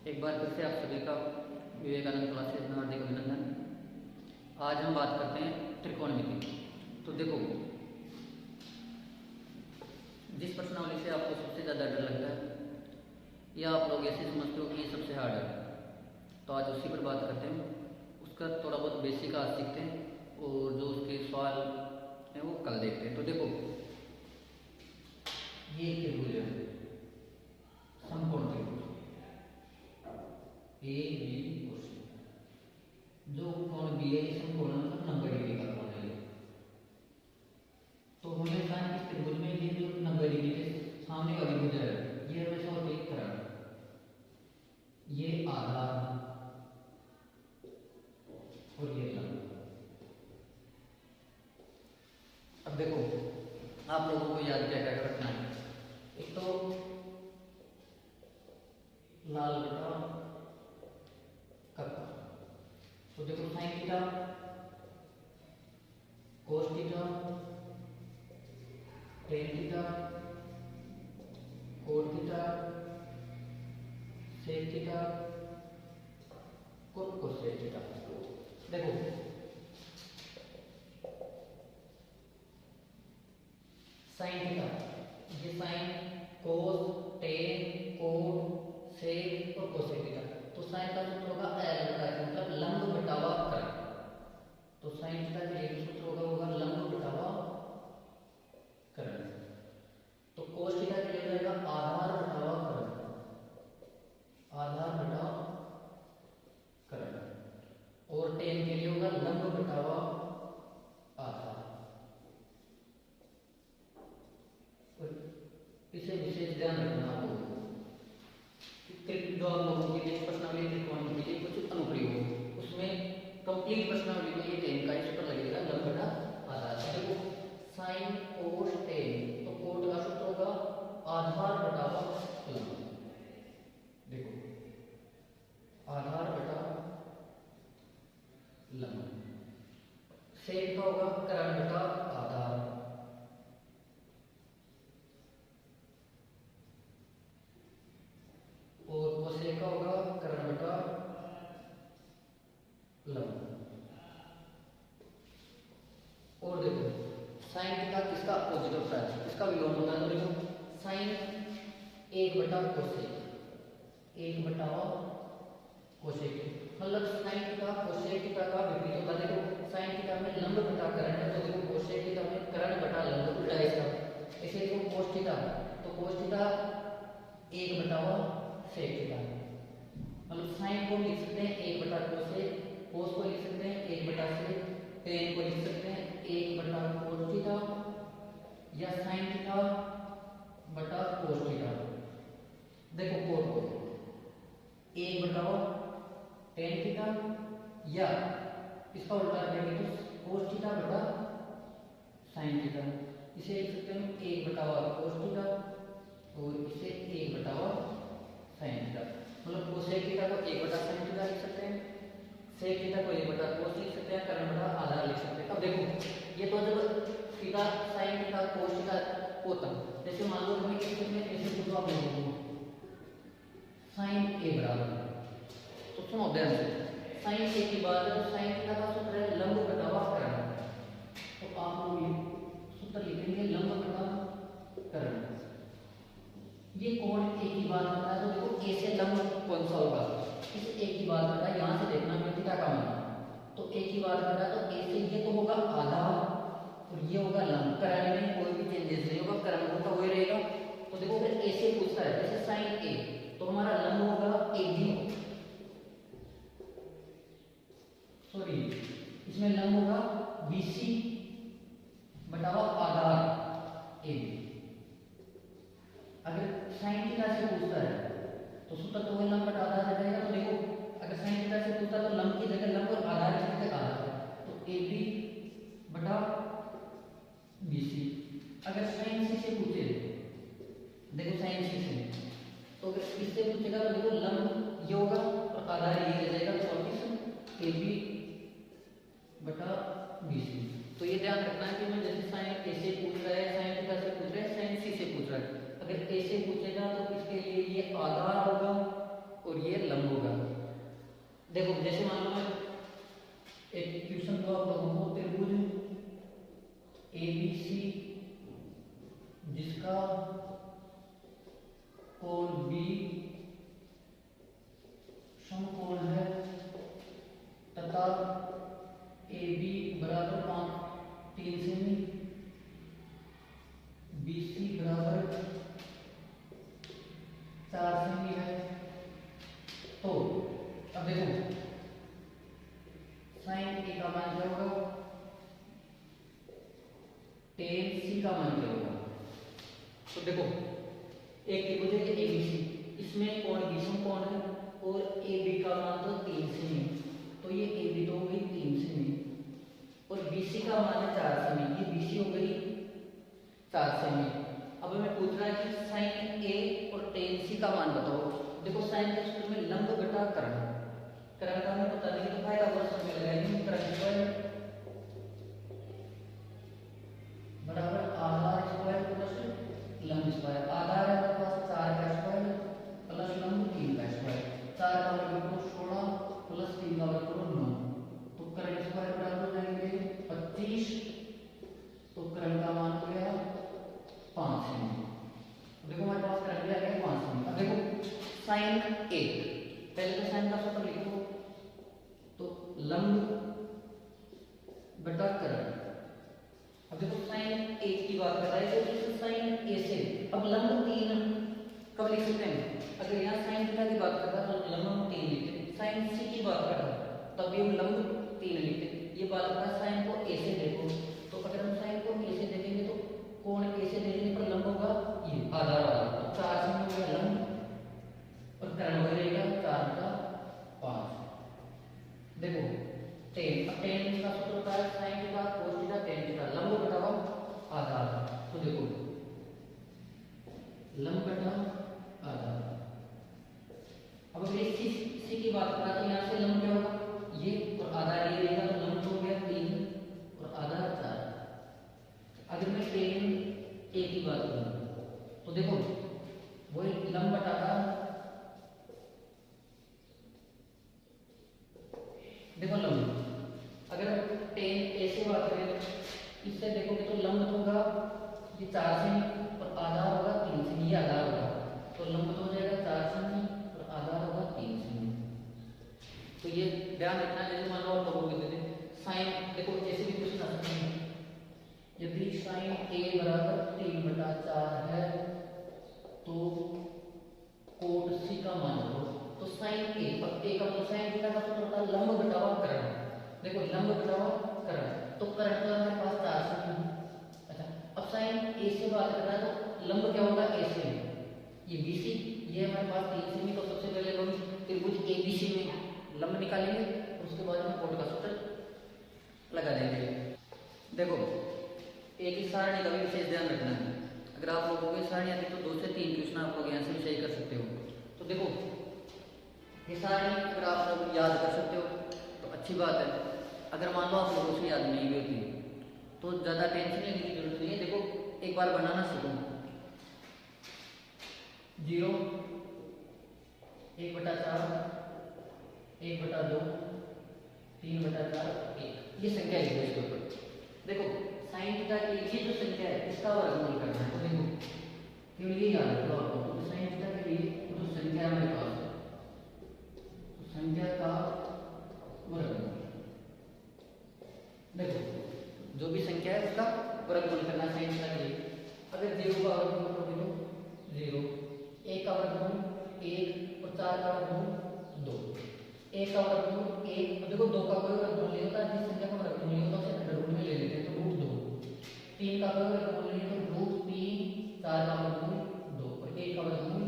एक बार फिर से आप सभी का विवेकानंद क्लासेज में हार्दिक अभिनंदन। आज हम बात करते हैं त्रिकोणमिति। तो देखो, जिस प्रश्नावली से आपको सबसे ज़्यादा डर लगता है या आप लोग ऐसे समझते हो कि ये सबसे हार्ड है, तो आज उसी पर बात करते हैं। उसका थोड़ा बहुत बेसिक आज सीखते हैं और जो उसके सवाल हैं वो कल देखते हैं। तो देखो, ये त्रिभुज है, समकोण त्रिभुज ए बी और सी। जो कोण बी है ये समकोण मतलब 90 डिग्री का कोण है। तो हमेशा इस त्रिभुज में ये जो 90 डिग्री के सामने वाली भुजा है ये हमेशा होती है कर्ण, ये आधार और ये लंब। अब देखो, आप लोगों को याद क्या क्या रखना है। एक तो लाल बटा कक्का। तो देखो, sine theta, cos theta, tan theta, cot theta, sec theta, cosec theta. देखो, साइन थीटा, ये sine, cos, tan, cot, sec और कोसेक थीटा। तो साइन का सूत्र होगा L बटा L, मतलब लंब बटावा कर्ण। तो साइन थीटा का एक सूत्र होगा लंब बटावा कर्ण। तो कोस थीटा के लिए हो जाएगा आधार बटावा कर्ण, आधार बटा कर्ण। और टेन के लिए होगा लंब बटावा आधार। इसे विशेष ध्यान रखना आपको। जो आप लोगों के लिए प्रश्नावली त्रिकोणमिति के लिए कुछ अनुप्रयोग, उसमें कंप्लीट प्रश्नावली में ये टेन का सूत्र लगेगा लंब बटा आधार। देखो, साइन कोस टेन, तो कोट का सूत्र होगा आधार बटावा लंब। देखो, आधार बटा लंब। सेक का होगा कर्ण बटा आधार। और कोसेक का होगा कर्ण बटा लंब। और देखो, साइन थीटा किसका अपोजिट होता है, किसका विलोम होता है। तो देखो, साइन 1 बटा कोसेक, 1 बटा कोसेक, मतलब साइन थीटा कोसेक थीटा का विपरीत होता है। देखो, साइन थीटा में लंब बटा कर्ण है, तो देखो कोसेक थीटा में कर्ण बटा लंब उल्टा है इसका। ऐसे देखो कोस थीटा, तो कोस थीटा 1 बटा सेक थीटा, मतलब साइन को लिख सकते हैं 1 बटा कोसेक, कोस को लिख सकते हैं 1 बटा सेक, टेन को लिख सकते हैं 1 बटा कोस थीटा या साइन थीटा बटा कोस थीटा। देखो, कोट को 1 बटा टेन थीटा या इसका उल्टा करेंगे तो कोस थीटा बटा साइन थीटा। इसे लिख सकते हैं 1 बटा कोस थीटा और इसे 1 बटा साइन थीटा। मतलब कोसेक थीटा को 1 बटा साइन थीटा लिख सकते हैं, सेक थीटा को 1 बटा कोस लिख सकते हैं, कर्ण बटा आधार लिख सकते हैं। अब देखो, ये तो जब theta sine theta cos theta होता, जैसे मान लो हमें किस में ऐसे कुछ आप लिखोगे साइन ए बराबर, तो सुनो ध्यान से, साइन ए की बात है तो साइन थीटा का सूत्र है लंब बटावा कर्ण। तो आप लोग सूत्र लिखेंगे लंब बटा कर्ण। ये कोण ए की बात करता है, तो देखो ए से लंब कौन सा होगा, इस ए की बात करता है। यहाँ से देखना मैं थीटा का मान, तो ए की बात कर रहा है तो ए से ये तो होगा आधा और ये होगा लंब। कर्ण में कोई भी चेंजेस नहीं होगा, कर्ण होगा वही रहेगा। तो देखो, फिर ए से पूछता है, जैसे साइन ए, तो हमारा लंब होगा ए बी, सॉरी इसमें लंब होगा बी सी बटावा आधार ए बी। अगर साइन थीटा से पूछता है तो सूत्र तो वही लंब बटा आधार आ जाएगा। तो देखो, अगर साइन थीटा से पूछता है तो लंब की जगह लंब और आधार की जगह आधार, तो ए बी बटा बी सी। अगर साइन सी से पूछे, देखो साइन सी से, तो अगर देखो एक त्रिभुज है ए बी सी, इसमें कोण विषम कोण है और ए बी का मान तो 3 सेमी, तो ये ए बी तो हो गई 3 सेमी और बी सी का मान है 4 सेमी, ये बी सी हो गई 4 सेमी। अब हमें पूछ रहा है कि साइन ए और टेन सी का मान बताओ। देखो साइन के सूत्र में लंब बटा कर्ण, कर्ण का हमें पता नहीं तो पाइथागोरस में लगाएंगे, कर्ण स्क्वायर बराबर आधार स्क्वायर प्लस लंब स्क्वायर। आधार है हमारे पास 4 का स्क्वायर प्लस लंब 3 का स्क्वायर, 4 का वर्ग करो 16 प्लस 3 का वर्ग करो 9, तो कर्ण स्क्वायर बराबर हो जाएंगे 25, तो कर्ण का मान हो गया 5 सेमी। देखो हमारे पास कर्ण आ गया 5 सेमी। अब देखो साइन ए, पहले तो साइन का सूत्र लिखो, तो लंब बटा कर्ण। अब देखो साइन ए की बात कर रहा है तो इस साइन ए से अब लंब 3 कब लिख सकते हैं, अगर यहाँ साइन थीटा की बात कर रहा है तो लंब हम 3 लिखते हैं, साइन सी की बात कर रहा है तब भी हम लंब 3 लिखते हैं। ये बात कर रहा है साइन को ए से देखो, तो अगर हम साइन को ए से देखेंगे तो कोण ए से देखने पर लंब होगा ये आधार वाला, तो 4 सेमी हो गया लंब और कर्ण हो जाएगा 4 का 5। देखो टेन, अब टेन का सूत्र होता है sign theta cos theta tan theta, लंब बटा आधार। तो देखो लंब बटा आधार। अब अगर इस सी की बात करें तो यहाँ से लंब क्या होगा ये और आधार ये रहेगा, तो लंब हो गया 3 और आधार 4। अगर मैं टेन ए की बात करूँ तो देखो वही लंब बटा आधार, देखो लंब अगर टेन ए से बात करें इससे देखोगे तो लंब होगा ये 4 सेमी और आधार होगा 3 सेमी, ये आधार होगा तो लंब हो जाएगा 4 सेमी और आधार होगा 3 सेमी। तो ये ध्यान रखना, जैसे मान लो आप लोगों को देते साइन, देखो ऐसे भी क्वेश्चन आ सकते हैं, यदि साइन ए बराबर 3/4 है तो कोट सी का मान लो, तो साइन ए, अब ए का मतलब साइन थीटा का सूत्र होता है लंब बटा कर्ण। देखो लंब बटा कर्ण, तो कर्ण तो हमारे पास 4 सेमी। अच्छा अब साइन ए से बात कर रहा है तो लंब क्या होगा ए से, ये बीसी, ये हमारे पास 3 सेमी, तो सबसे पहले हम त्रिभुज एबीसी में लंब निकालेंगे और उसके बाद हम कोट का सूत्र लगा देंगे। देखो एक ही सारणी का भी विशेष ध्यान रखना है, अगर आप लोगों की सारणी आती है तो 2 से 3 क्वेश्चन आप लोग यहाँ से भी सही कर सकते हो। तो देखो ये सारणी अगर आप लोग याद कर सकते हो तो अच्छी बात है, अगर मान लो आप लोगों से याद नहीं भी होती तो ज़्यादा टेंशन लेने की जरूरत नहीं है। देखो एक बार बनाना सीखो, 0 1/4 1/2 3/4 1, ये संख्या लिखो इसके ऊपर। देखो साइन थीटा की ये जो संख्या है इसका वर्गमूल करना है, तो देखो केवल ये याद रखो आपको, तो साइन थीटा के लिए जो संख्या हमारे पास है संख्या का वर्गमूल, देखो जो भी संख्या है उसका वर्गमूल करना साइन थीटा के लिए। अगर 0 का वर्गमूल तो देखो 0, 1 का वर्गमूल 1 और 4 का वर्गमूल 2, 1 का वर्गमूल 1, और देखो 2 का कोई वर्गमूल नहीं होता, जिस संख्या का वर्गमूल नहीं होता उसे अंडर रूट में ले लेते हैं, तो √2। 3 का कोई वर्गमूल नहीं है तो √3, 4 का वर्गमूल 2 और 1 का वर्गमूल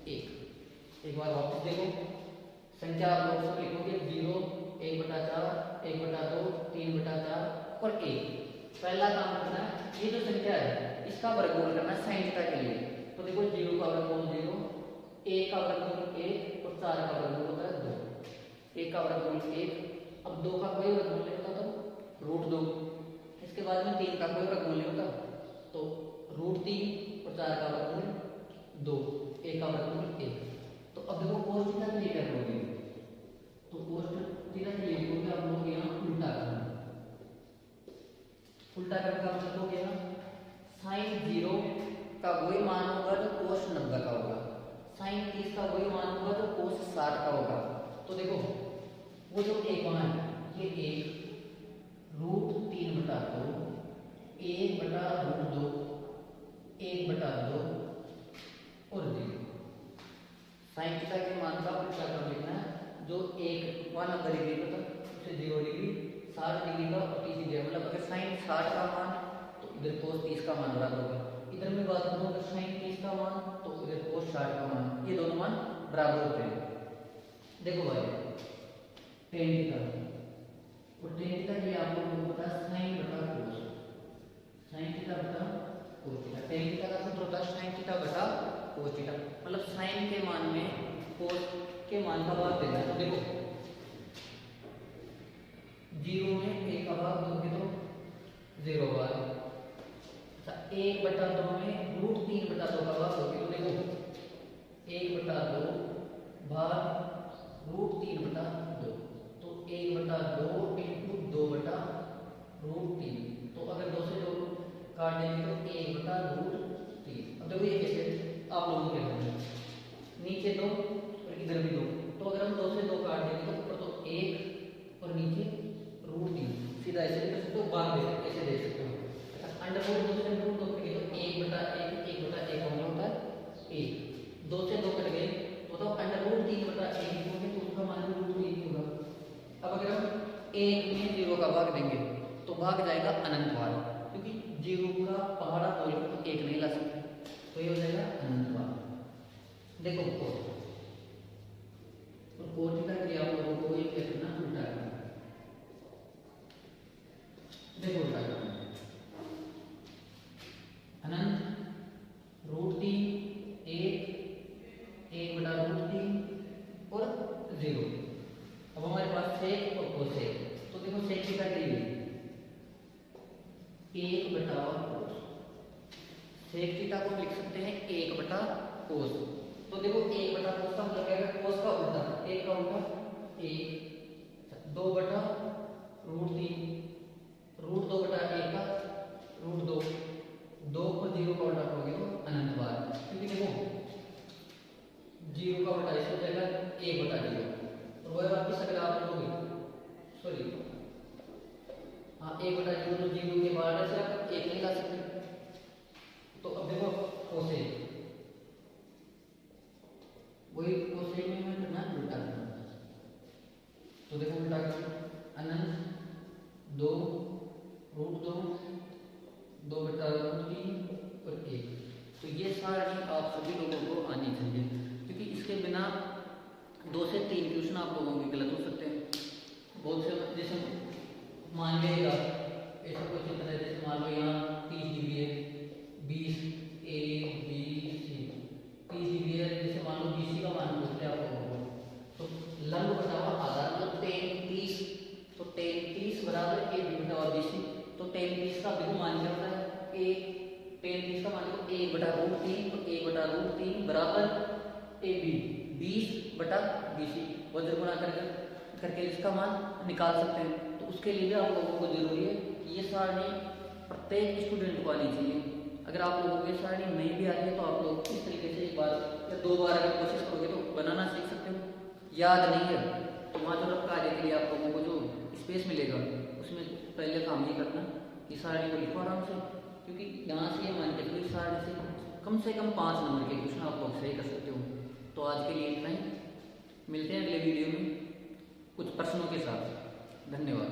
1। एक बार वापस देखो संख्या आप लोग सब लिखोगे 0 1/4 1/2 3/4 और 1। पहला काम करना है ये जो संख्या है इसका वर्गमूल करना है साइन थीटा के लिए, तो देखो 0 का वर्गमूल 0, 1 का वर्गमूल 1 और 4 का वर्गमूल होता है 2, 1 का वर्गमूल 1, अब 2 का कोई वर्गमूल नहीं होता तो √2, इसके बाद में 3 का कोई वर्गमूल नहीं होता तो √3 और 4 का वर्गमूल 2, 1 का वर्गमूल 1। तो अब देखो कोस थीटा के लिए क्या करोगे, तो कोस थीटा के लिए करोगे आप लोग यहाँ उल्टा करना, उल्टा करने का मतलब हो गया साइन 0 का वही मान होगा जो कोस 90 का होगा, साइन 30 का वही मान होगा जो कोस 60 का होगा। तो देखो वो जो एक वहां है ये 1 √3/2 1/√2 1/2 और 0, साइन थीटा के मान का उल्टा कर लिखना है, जो 190 डिग्री का था उसे 0 डिग्री 60 डिग्री का और 30 डिग्री, मतलब अगर साइन 60 का मान तो इधर कोस 30 का मान बराबर होगा। इधर मैं बात करूँ अगर साइन 30 का मान तो इधर cos 60 का मान, ये दोनों मान बराबर होते हैं। देखो भाई tan थीटा, और tan थीटा ये आप लोगों को पता है sin बटा cos, sin थीटा बटा cos थीटा। tan थीटा का सूत्र होता है sin थीटा बटा cos थीटा, मतलब sin के मान में cos के मान का भाग देना है। तो देखो 0 में 1 का भाग दोगे तो 0 भाग, अच्छा 1/2 में √3/2 का भाग दोगे तो देखो 1/2 भाग √3/2, तो 1/2 इंटू 2/√3, तो अगर 2 से 2 काट देंगे तो 1/√3। अब देखो ये कैसे आप लोगों के करना है, नीचे 2 और इधर भी 2, तो अगर हम 2 से 2 काट देंगे तो ऊपर तो 1 और नीचे √3, सीधा ऐसे कर सकते हो, भाग दे ऐसे दे सकते हो। अंडर रूट 2 से रूट 2 कट गए तो 1/1 1/1 होता है 1, 2 से 2 कट गए तो अंडर रूट 3/1 होंगे तो उसका मान √3 होगा। अब अगर हम 1 में 0 का भाग देंगे तो भाग जाएगा अनंत बार, क्योंकि 0 का पहाड़ा तोड़ तो 1 नहीं ला सकते, तो ये हो जाएगा अनंत बार। देखो कोट, और कोट थीटा के लिए आप लोगों को ये क्या करना, उल्टा करना। देखो उल्टा करना, अनंत √3 1 1/√3 और 0। अब हमारे पास सेक और कोसेक, तो देखो सेक थीटा के लिए 1/cos, सेक थीटा को लिख सकते हैं 1/cos, तो देखो 1/cos का मतलब क्या है, cos का उल्टा, 1 का उल्टा 1, 2/√3, √2/1 का √2, 2 को 0 का उल्टा करोगे तो अनंत बार, क्योंकि देखो 0 का उल्टा इस हो जाएगा 1/0, और वह वापस अगर आप लोगे सॉरी हाँ 1/0, तो 0 के बाद से आप 1 नहीं ला सकते। तो अब देखो कोसेक, वही कोसेक में हमें करना है उल्टा करना, तो देखो उल्टा करना, अनंत 2 √2 2/√3 और 1, तो ये सारी आप सभी लोगों को आनी चाहिए, क्योंकि इसके बिना 2 से 3 क्वेश्चन आप लोगों के गलत हो सकते हैं। बहुत से जैसे मान लीजिएगा ऐसा क्वेश्चन है, जैसे मान लो यहाँ 30 डिग्री है, 20 A B C 30 डिग्री है, जैसे मान लो BC का मान पूछ लिया आप लोगों को, तो लंब बटा हुआ आधार मतलब tan 30, तो tan 30 बराबर AB बटा हुआ BC, तो tan 30 का देखो मान क्या होता है, A tan 30 का मान देखो 1/√3, तो 1/√3 बराबर AB 20/BC, वज्र गुणा करके इसका मान निकाल सकते हैं। तो उसके लिए भी आप लोगों को जरूरी है कि ये सारणी प्रत्येक स्टूडेंट को आनी चाहिए। अगर आप लोगों को ये सारणी नहीं भी आ रही है तो आप लोग इस तरीके से 1 बार या 2 बार अगर कोशिश करोगे तो बनाना सीख सकते हो। याद नहीं है तो वहाँ जो रफ कार्य के लिए आप लोगों को जो स्पेस मिलेगा उसमें पहले काम ये करना कि सारणी को लिखो आराम से, क्योंकि यहाँ से ये मान के चलो इस सारणी से कम 5 नंबर के क्वेश्चन आप लोग सही कर सकते हो। तो आज के लिए इतना ही, मिलते हैं अगले वीडियो में कुछ प्रश्नों के साथ। धन्यवाद।